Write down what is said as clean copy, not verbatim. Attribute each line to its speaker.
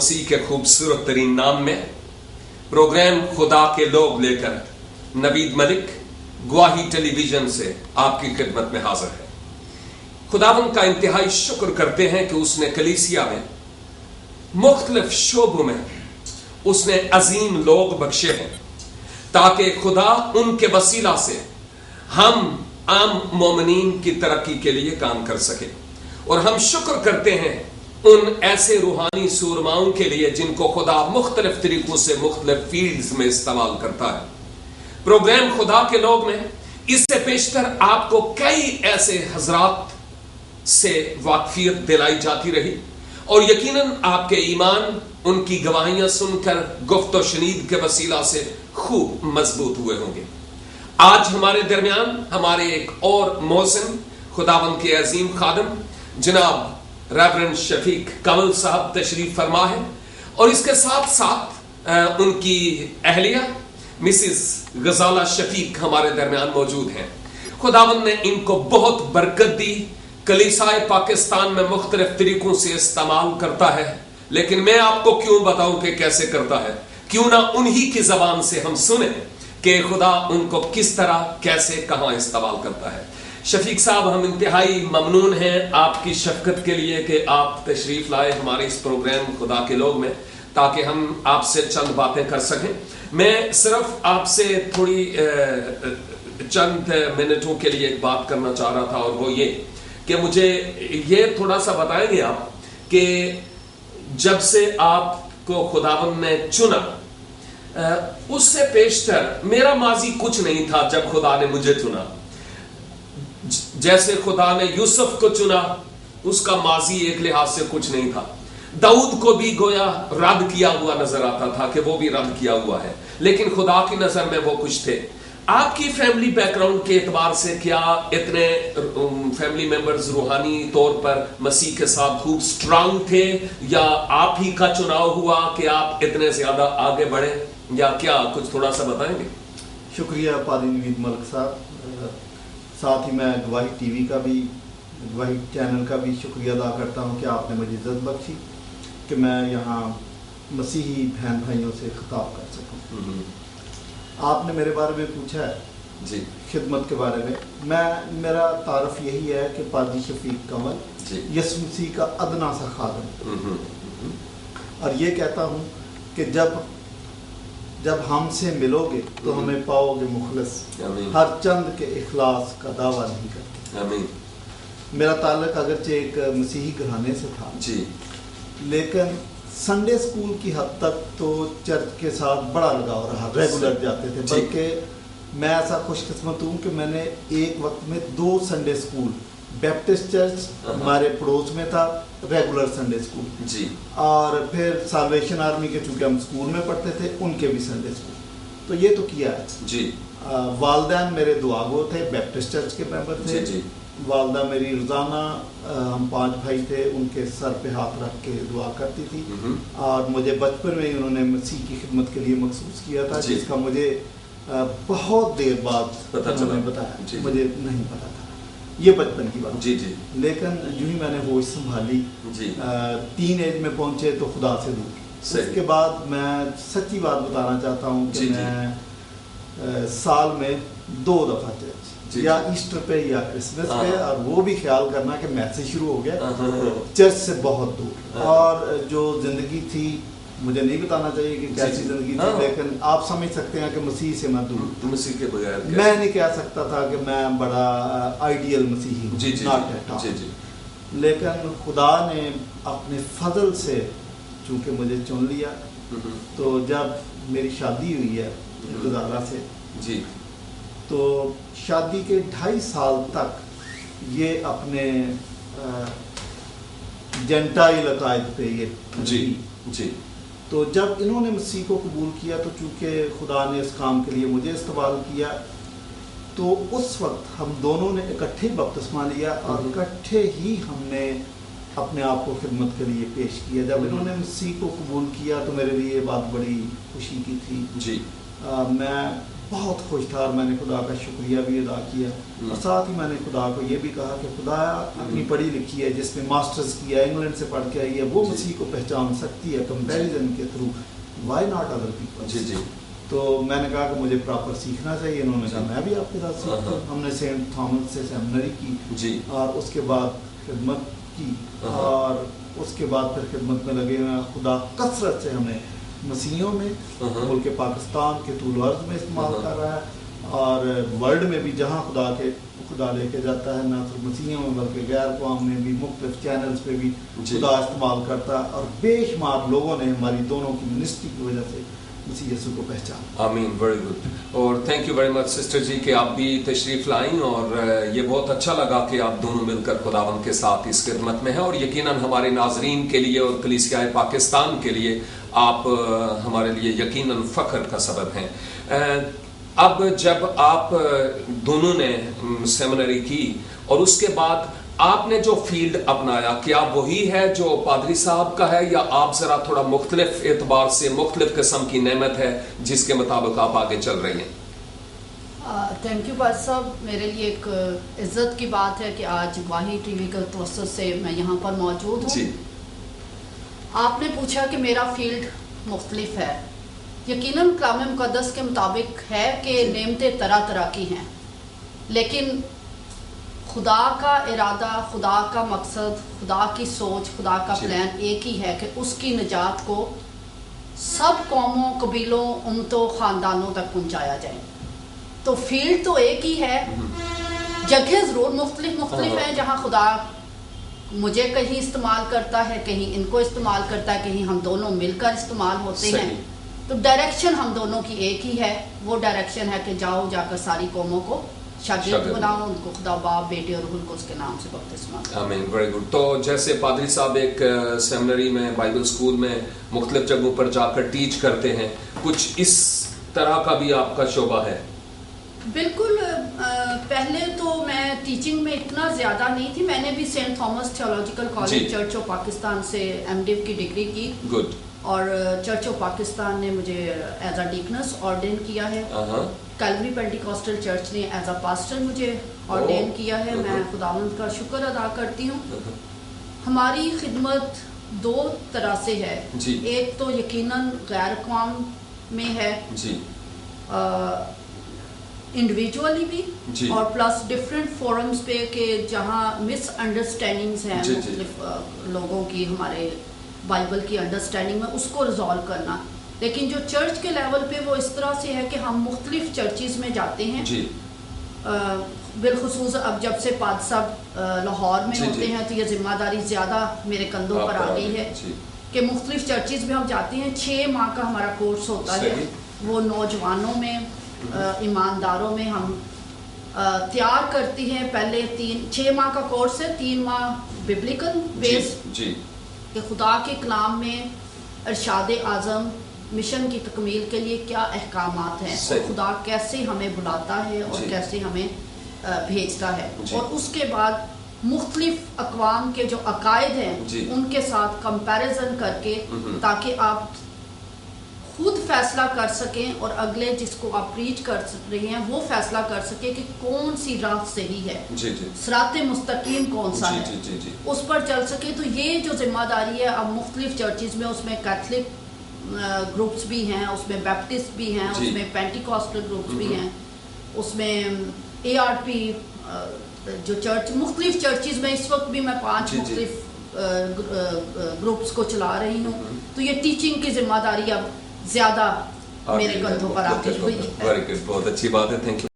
Speaker 1: मसीह के खूबसूरत तरीन नाम में प्रोग्राम खुदा के लोग लेकर नवीद मलिक गवाही टेलीविजन से आपकी खिदमत में हाजिर है। खुदावंद का इंतहाई शुक्र करते हैं कि उसने कलीसिया में मुख्तलिफ शोबों में उसने अजीम लोग बख्शे हैं ताकि खुदा उनके वसीला से हम आम मोमिनीन की तरक्की के लिए काम कर सके। और हम शुक्र करते हैं उन ऐसे रूहानी सूरमाओं के लिए जिनको खुदा मुख्तलिफ तरीकों से मुख्तलिफ फील्ड्स में इस्तेमाल करता है। प्रोग्राम खुदा के लोग में इससे पेशतर आपको कई ऐसे हजरात से वाकफियत दिलाई जाती रही और यकीनन आपके ईमान उनकी गवाहियां सुनकर गुफ्त शनीद के वसीला से खूब मजबूत हुए होंगे। आज हमारे दरमियान हमारे एक और मोहसिन खुदावंद के अजीम खादम जनाब रेवरेंड शफीक कमल साहब तशरीफ फरमा है और इसके साथ साथ उनकी अहलिया मिसिस गजाला शफीक हमारे दरमियान मौजूद हैं। खुदावंद ने इनको बहुत बरकत दी, कलीसाए पाकिस्तान में मुख्तलिफ तरीकों से इस्तेमाल करता है, लेकिन मैं आपको क्यों बताऊं कि कैसे करता है। क्यों ना उन्हीं की जबान से हम सुने कि खुदा उनको किस तरह कैसे कहां इस्तेमाल करता है। शफीक साहब, हम इंतहाई ममनून हैं आपकी शफकत के लिए कि आप तशरीफ लाए हमारे इस प्रोग्राम खुदा के लोग में ताकि हम आपसे चंद बातें कर सकें। मैं सिर्फ आपसे थोड़ी चंद मिनटों के लिए एक बात करना चाह रहा था और वो ये कि मुझे ये थोड़ा सा बताएंगे आप कि जब से आपको खुदावंद ने चुना उससे पेशतर मेरा माजी कुछ नहीं था। जब खुदा ने मुझे चुना, जैसे खुदा ने यूसुफ को चुना, उसका माजी एक लिहाज से कुछ नहीं था। दाऊद को भी गोया रद्द किया हुआ नजर आता था कि वो भी रद्द किया हुआ है, लेकिन खुदा की नजर में वो कुछ थे। आपकी फैमिली बैकग्राउंड के एतबार से क्या इतने फैमिली मेंबर्स रूहानी तौर पर मसीह के साथ खूब स्ट्रांग थे, या आप ही का चुनाव हुआ कि आप इतने ज्यादा आगे बढ़े, या क्या कुछ थोड़ा सा बताएंगे?
Speaker 2: शुक्रिया पादी नवीद मलिक साहब। साथ ही मैं गवाही टीवी का भी, गवाही चैनल का भी शुक्रिया अदा करता हूं कि आपने मुझे इज्जत बख्शी कि मैं यहाँ मसीही बहन भाइयों से खिताब कर सकूं। आपने मेरे बारे में पूछा है
Speaker 1: जी,
Speaker 2: खिदमत के बारे में। मेरा तारफ यही है कि पादी शफीक कमल यसु मसीह का अदना सा खादम, और ये कहता हूँ कि जब हमसे मिलोगे तो हमें पाओगे मुखलिस, हर चंद के इखलास का दावा नहीं करते। मेरा ताल्लुक अगरचे एक मसीही घराने से था जी, लेकिन संडे स्कूल की हद तक तो चर्च के साथ बड़ा लगाव रहा, रेगुलर जाते थे। बल्कि मैं ऐसा खुशकिस्मत हूँ कि मैंने एक वक्त में 2 संडे स्कूल, बैप्टिस्ट चर्च हमारे पड़ोस में था, रेगुलर संडे स्कूल जी, और फिर साल्वेशन आर्मी के चूंकि हम स्कूल में पढ़ते थे उनके भी संडे स्कूल, तो ये तो किया है जी। वालदैन मेरे दुआगो थे, बैप्टिस्ट चर्च के मेंबर थे जी। वालदा मेरी रोज़ाना, हम 5 भाई थे, उनके सर पे हाथ रख के दुआ करती थी, और मुझे बचपन में ही उन्होंने मसीह की खिदमत के लिए मखसूस किया था, जिसका मुझे बहुत देर बाद उन्होंने बताया, मुझे नहीं पता था, ये बचपन की बात जी जी। लेकिन यूं ही मैंने होश संभाली, 3 एज में पहुंचे तो खुदा से दूर। उसके बाद मैं सच्ची बात बताना चाहता हूँ कि मैं साल में 2 दफ़ा चर्च, या ईस्टर पे या क्रिसमस पे, और वो भी ख्याल करना कि मैच से शुरू हो गया, चर्च से बहुत दूर। और जो जिंदगी थी, मुझे नहीं बताना चाहिए कि कैसी जिंदगी थी, लेकिन आप समझ सकते हैं कि मसीह से मैं दूर, मसीह के बगैर मैं नहीं कह सकता था कि मैं बड़ा आइडियल मसीही हूँ, नॉट एट ऑल। लेकिन खुदा ने अपने फजल से चूंकि मुझे चुन लिया, तो जब मेरी शादी हुई है गुजारा से जी, तो शादी के 2.5 साल तक ये अपने जेंटाइल अकायद पे ये जी जी। तो जब इन्होंने मसीह को कबूल किया, तो चूंकि खुदा ने इस काम के लिए मुझे इस्तेमाल किया, तो उस वक्त हम दोनों ने इकट्ठे बपतिस्मा लिया और इकट्ठे ही हमने अपने आप को खिदमत के लिए पेश किया। जब इन्होंने मसीह को कबूल किया तो मेरे लिए बात बड़ी खुशी की थी जी। मैं بہت خوش تھا اور میں نے خدا کا شکریہ بھی ادا کیا اور ساتھ ہی میں نے خدا کو یہ بھی کہا کہ خدا اپنی پڑھی لکھی ہے جس نے ماسٹرز کیا انگلینڈ سے پڑھ کے آئی ہے وہ مسیح کو پہچان سکتی ہے کمپیریزن کے through, why not other people. تو میں نے کہا کہ مجھے پراپر سیکھنا چاہیے. انہوں نے کہا میں بھی آپ کے ساتھ سیکھتا ہوں. ہم نے سینٹ تھامس سے سیمنری کی اور اس کے بعد خدمت کی اور اس کے بعد پھر خدمت میں لگے ہوئے. خدا کثرت سے ہمیں مسیحوں میں ملک پاکستان کے طول و عرض میں استعمال کر رہا ہے اور ورلڈ میں بھی جہاں خدا لے کے جاتا ہے، نہ صرف مسیحوں میں بلکہ غیر قوم میں بھی مختلف چینلز پہ بھی خدا استعمال کرتا ہے اور بے شمار لوگوں نے ہماری دونوں کی منسٹری کی وجہ سے مسیح یسوع کو پہچانا.
Speaker 1: آمین. Very good. اور thank you very much sister ji کہ آپ بھی تشریف لائیں اور یہ بہت اچھا لگا کہ آپ دونوں مل کر خداوند کے ساتھ اس خدمت میں ہیں اور یقیناً ہمارے ناظرین کے لیے اور کلیسیائے پاکستان کے لیے آپ ہمارے لیے یقیناً فخر کا سبب ہیں. اب جب آپ دونوں نے سیمنری کی اور اس کے بعد آپ نے جو فیلڈ اپنایا کیا وہی ہے جو پادری صاحب کا ہے یا آپ ذرا تھوڑا مختلف اعتبار سے مختلف قسم کی نعمت ہے جس کے مطابق آپ آگے چل رہی ہیں؟
Speaker 3: تھینک یو پادری صاحب. میرے لیے ایک عزت کی بات ہے کہ آج واہی ٹی وی کے توسط سے میں یہاں پر موجود ہوں. آپ نے پوچھا کہ میرا فیلڈ مختلف ہے. یقیناً کلام مقدس کے مطابق ہے کہ نعمتیں طرح طرح کی ہیں، لیکن خدا کا ارادہ، خدا کا مقصد، خدا کی سوچ، خدا کا پلان ایک ہی ہے کہ اس کی نجات کو سب قوموں، قبیلوں، امتوں، خاندانوں تک پہنچایا جائے. تو فیلڈ تو ایک ہی ہے، جگہیں ضرور مختلف ہیں جہاں خدا مجھے کہیں استعمال کرتا ہے، کہیں ان کو استعمال کرتا ہے، کہیں ہم دونوں مل کر استعمال ہوتے ہیں. تو ڈائریکشن ہم دونوں کی ایک ہی ہے. وہ ڈائریکشن ہے کہ جاؤ جا کر ساری قوموں کو شاگرد بناؤ، ان کو خدا باپ، بیٹے اور روح القدس کے نام سے بپتسمہ دو.
Speaker 1: آمین. Very good. تو جیسے پادری صاحب ایک سیمنری میں، بائبل اسکول میں مختلف جگہوں پر جا کر ٹیچ کرتے ہیں، کچھ اس طرح کا بھی آپ کا شعبہ ہے؟
Speaker 3: بالکل. پہلے تو میں ٹیچنگ میں اتنا زیادہ نہیں تھی. میں نے بھی Saint Thomas theological college church of Pakistan سے ایم ڈی کی ڈگری کی.
Speaker 1: گڈ. اور
Speaker 3: چرچ آف پاکستان نے مجھے ایز اے ڈیکنس آرڈین کیا ہے. کیلوری پینٹیکوسٹل چرچ نے ایز اے پاسٹر مجھے آرڈین کیا ہے. میں خداوند کا شکر ادا کرتی ہوں. ہماری خدمت دو طرح سے ہے. ایک تو یقیناً غیر قوم میں ہے، انڈیویجولی بھی اور پلس ڈفرینٹ فورمز پہ کہ جہاں مس انڈرسٹینڈنگز ہیں مختلف لوگوں کی ہمارے بائبل کی انڈرسٹینڈنگ میں، اس کو ریزالو کرنا. لیکن جو چرچ کے لیول پہ وہ اس طرح سے ہے کہ ہم مختلف چرچز میں جاتے ہیں. بالخصوص اب جب سے پاد صاحب لاہور میں ہوتے ہیں تو یہ ذمہ داری زیادہ میرے کندھوں پر آ گئی ہے کہ مختلف چرچز میں ہم جاتے ہیں. 6 ماہ کا ہمارا کورس ہوتا ہے. وہ نوجوانوں میں، ایمانداروں میں ہم تیار کرتی ہیں. پہلے 6 ماہ کا کورس ہے، 3 ماہ ببلیکل بیس کہ خدا کے کلام میں ارشاد اعظم مشن کی تکمیل کے لیے کیا احکامات ہیں اور خدا کیسے ہمیں بلاتا ہے اور کیسے ہمیں بھیجتا ہے. اور اس کے بعد مختلف اقوام کے جو عقائد ہیں ان کے ساتھ کمپیریزن کر کے تاکہ آپ خود فیصلہ کر سکیں اور اگلے جس کو آپ پریچ کر رہے ہیں وہ فیصلہ کر سکیں کہ کون سی راہ صحیح ہے، صراط مستقیم کون سا ہے، اس پر چل سکے. تو یہ جو ذمہ داری ہے اب مختلف چرچز میں، اس میں کیتھلک گروپس بھی ہیں، اس میں بیپٹسٹ بھی ہیں، اس میں پینٹیکوسٹل گروپس بھی ہیں، اس میں اے آر پی جو چرچ مختلف چرچز میں اس وقت بھی میں 5 مختلف گروپس کو چلا رہی ہوں. تو یہ ٹیچنگ کی ذمہ داری اب زیادہ میرے کندھوں پر آتی ہوئی ہے.
Speaker 1: بہت اچھی بات ہے. Thank you.